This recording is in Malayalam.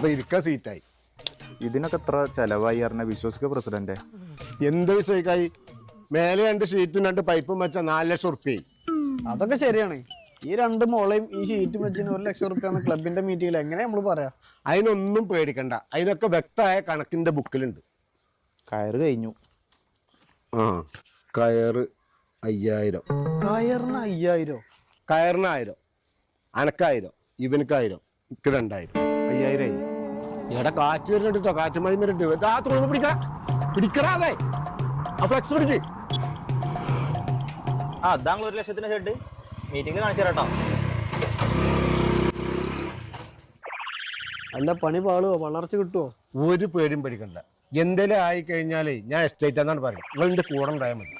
അപ്പൊ ഇരിക്ക സീറ്റായി. ഇതിനൊക്കെ എത്ര ചെലവായി പറഞ്ഞ വിശ്വസിക്ക പ്രസിഡന്റ്? എന്ത് വിഷയക്കായി? മേലെ 2 ഷീറ്റും 2 പൈപ്പും വെച്ച 4 ലക്ഷം ഉറുപ്പ്യ. അതൊക്കെ ശരിയാണ്. ഈ 2 മോളെയും ഈ ഷീറ്റും വെച്ചിന് 1 ലക്ഷം റുപ്യ ക്ലബിന്റെ മീറ്റിംഗിൽ എങ്ങനെ നമ്മൾ പറയാ? അതിനൊന്നും പേടിക്കണ്ട, അതിനൊക്കെ വ്യക്തമായ കണക്കിന്റെ ബുക്കിലുണ്ട്. കയറ് കഴിഞ്ഞു. ആ കയറ് 5000. കയറിന് 5000? കയറിന് 1000, അനക്ക് 1000, ഇവനക്ക് 1000, ഇക്ക് 2000, 5000. ഇവിടെ കാറ്റ് വരുന്നുണ്ട് കേട്ടോ, കാറ്റ് മഴ വരുന്നുണ്ട്. ആ തോന്നുന്നു പിടിക്കറാതെ ആ ഫ്ലെക്സ് പിടിക്ക്. അതാ 1 ലക്ഷത്തിന് ഷെഡ് മീറ്റിംഗ് കാണിച്ചു തരാട്ടോ. അല്ല പണി പാളുവോ? വളർച്ച കിട്ടുവോ? ഒരു പേടിയും പേടിക്കണ്ട. എന്തെങ്കിലും ആയി കഴിഞ്ഞാലേ ഞാൻ എസ്റ്റേറ്റ് എന്നാണ് പറയുന്നത്. നിങ്ങളെന്റെ കൂടെ ഉണ്ടായാൽ മതി.